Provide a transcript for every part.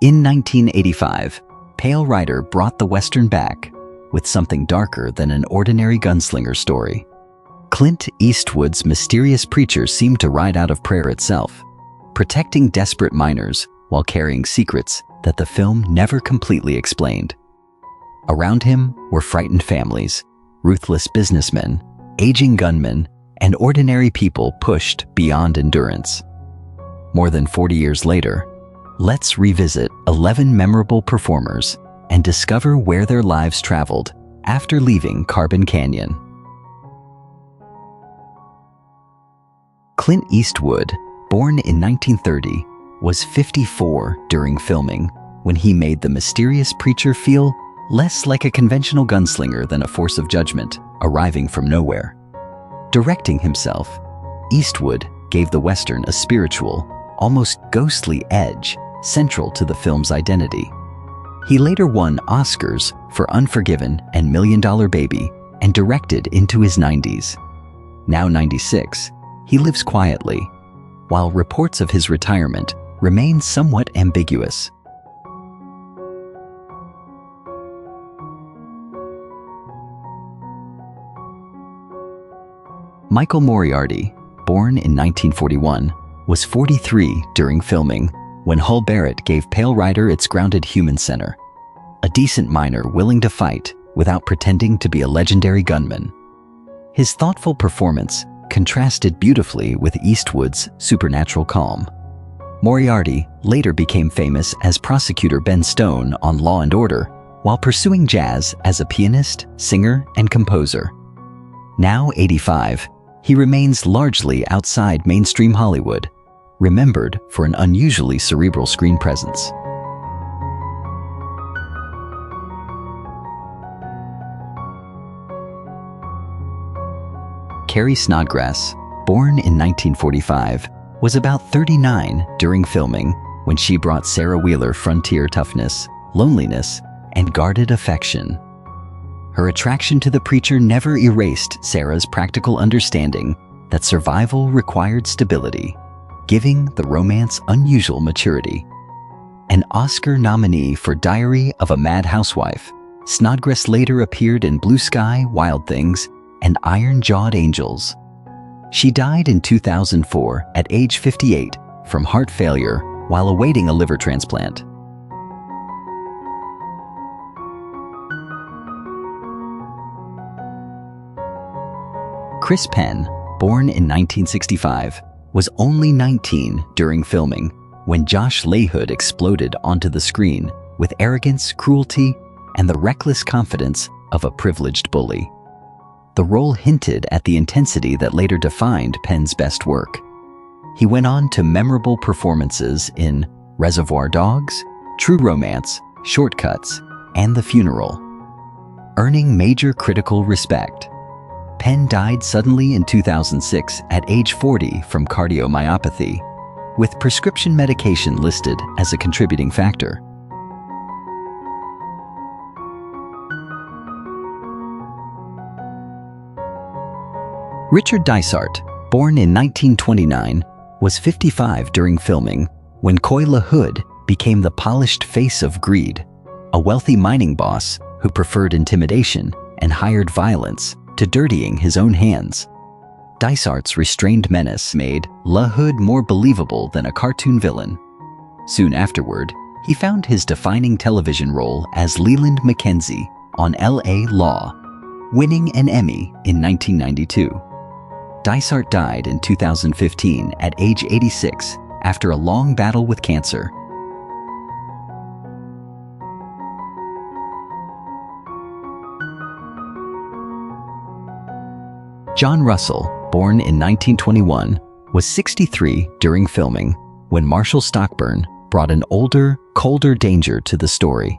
In 1985, Pale Rider brought the Western back with something darker than an ordinary gunslinger story. Clint Eastwood's mysterious preacher seemed to ride out of prayer itself, protecting desperate miners while carrying secrets that the film never completely explained. Around him were frightened families, ruthless businessmen, aging gunmen, and ordinary people pushed beyond endurance. More than 40 years later, let's revisit 11 memorable performers and discover where their lives traveled after leaving Carbon Canyon. Clint Eastwood, born in 1930, was 54 during filming when he made the mysterious preacher feel less like a conventional gunslinger than a force of judgment arriving from nowhere. Directing himself, Eastwood gave the Western a spiritual, almost ghostly edge central to the film's identity. He later won Oscars for Unforgiven and $1 Million Baby and directed into his 90s. Now 96, he lives quietly, while reports of his retirement remain somewhat ambiguous. Michael Moriarty, born in 1941, was 43 during filming when Hull Barret gave Pale Rider its grounded human center, a decent miner willing to fight without pretending to be a legendary gunman. His thoughtful performance contrasted beautifully with Eastwood's supernatural calm. Moriarty later became famous as prosecutor Ben Stone on Law & Order while pursuing jazz as a pianist, singer, and composer. Now 85, he remains largely outside mainstream Hollywood, remembered for an unusually cerebral screen presence. Carrie Snodgress, born in 1945, was about 39 during filming when she brought Sarah Wheeler frontier toughness, loneliness, and guarded affection. Her attraction to the preacher never erased Sarah's practical understanding that survival required stability, giving the romance unusual maturity. An Oscar nominee for Diary of a Mad Housewife, Snodgress later appeared in Blue Sky, Wild Things, and Iron-Jawed Angels. She died in 2004 at age 58 from heart failure while awaiting a liver transplant. Chris Penn, born in 1965, was only 19 during filming when Josh Layhood exploded onto the screen with arrogance, cruelty, and the reckless confidence of a privileged bully. The role hinted at the intensity that later defined Penn's best work. He went on to memorable performances in Reservoir Dogs, True Romance, Shortcuts, and The Funeral. Earning major critical respect, Penn died suddenly in 2006 at age 40 from cardiomyopathy, with prescription medication listed as a contributing factor. Richard Dysart, born in 1929, was 55 during filming when Coy LaHood became the polished face of greed, a wealthy mining boss who preferred intimidation and hired violence to dirtying his own hands. Dysart's restrained menace made LaHood more believable than a cartoon villain. Soon afterward, he found his defining television role as Leland Mackenzie on L.A. Law, winning an Emmy in 1992. Dysart died in 2015 at age 86 after a long battle with cancer. John Russell, born in 1921, was 63 during filming when Marshall Stockburn brought an older, colder danger to the story.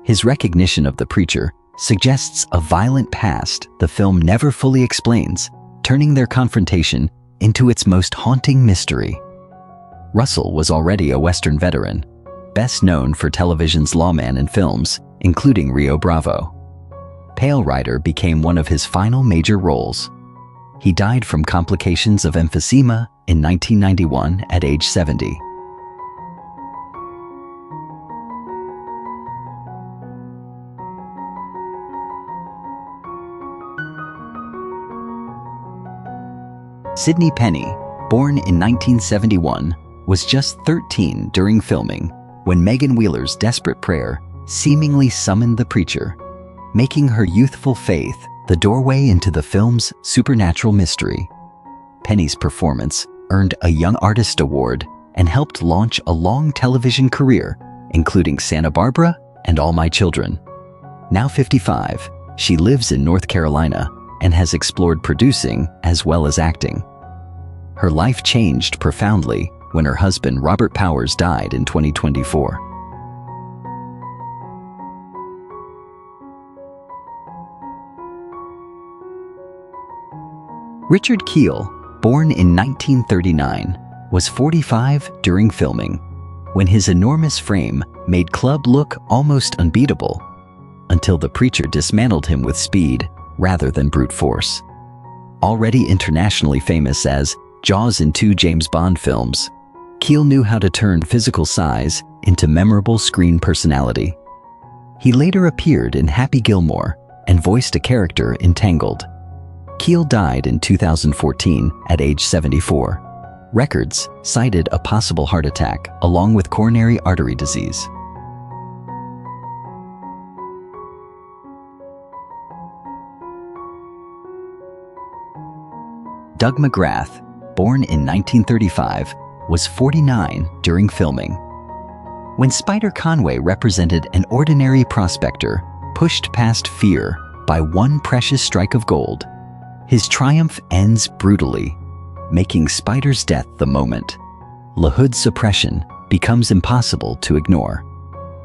His recognition of the preacher suggests a violent past the film never fully explains, turning their confrontation into its most haunting mystery. Russell was already a Western veteran, best known for television's lawman in films, including Rio Bravo. Pale Rider became one of his final major roles. He died from complications of emphysema in 1991 at age 70. Sidney Penny, born in 1971, was just 13 during filming when Megan Wheeler's desperate prayer seemingly summoned the preacher, making her youthful faith the doorway into the film's supernatural mystery. Penny's performance earned a Young Artist Award and helped launch a long television career, including Santa Barbara and All My Children. Now 55, she lives in North Carolina and has explored producing as well as acting. Her life changed profoundly when her husband Robert Powers died in 2024. Richard Kiel, born in 1939, was 45 during filming, when his enormous frame made Club look almost unbeatable, until the preacher dismantled him with speed rather than brute force. Already internationally famous as Jaws in 2 James Bond films, Kiel knew how to turn physical size into memorable screen personality. He later appeared in Happy Gilmore and voiced a character in Tangled. Kiel died in 2014 at age 74. Records cited a possible heart attack along with coronary artery disease. Doug McGrath, born in 1935, was 49 during filming. When Spider Conway represented an ordinary prospector pushed past fear by one precious strike of gold, his triumph ends brutally, making Spider's death the moment. LaHood's suppression becomes impossible to ignore.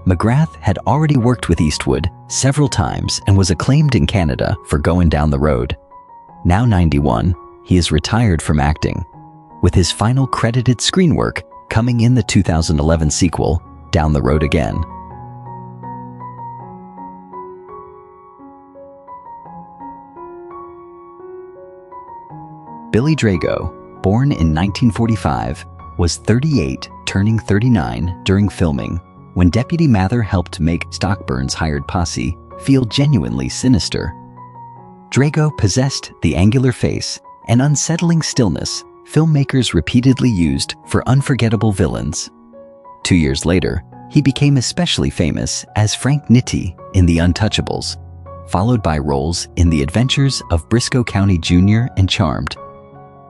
McGrath had already worked with Eastwood several times and was acclaimed in Canada for Going Down the Road. Now 91, he is retired from acting, with his final credited screen work coming in the 2011 sequel, Down the Road Again. Billy Drago, born in 1945, was 38, turning 39 during filming, when Deputy Mather helped make Stockburn's hired posse feel genuinely sinister. Drago possessed the angular face and unsettling stillness filmmakers repeatedly used for unforgettable villains. 2 years later, he became especially famous as Frank Nitti in The Untouchables, followed by roles in The Adventures of Briscoe County Jr. and Charmed.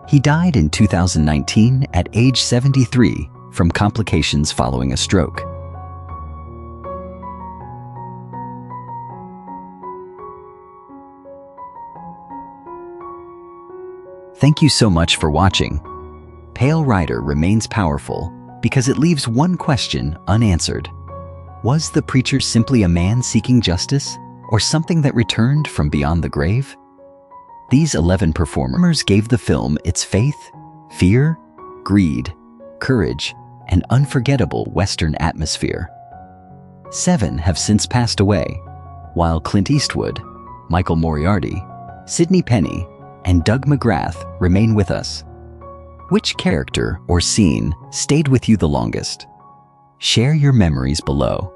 He died in 2019 at age 73 from complications following a stroke. Thank you so much for watching. Pale Rider remains powerful because it leaves one question unanswered. Was the preacher simply a man seeking justice, or something that returned from beyond the grave? These 11 performers gave the film its faith, fear, greed, courage, and unforgettable Western atmosphere. 7 have since passed away, while Clint Eastwood, Michael Moriarty, Sidney Penny, and Doug McGrath remain with us. Which character or scene stayed with you the longest? Share your memories below.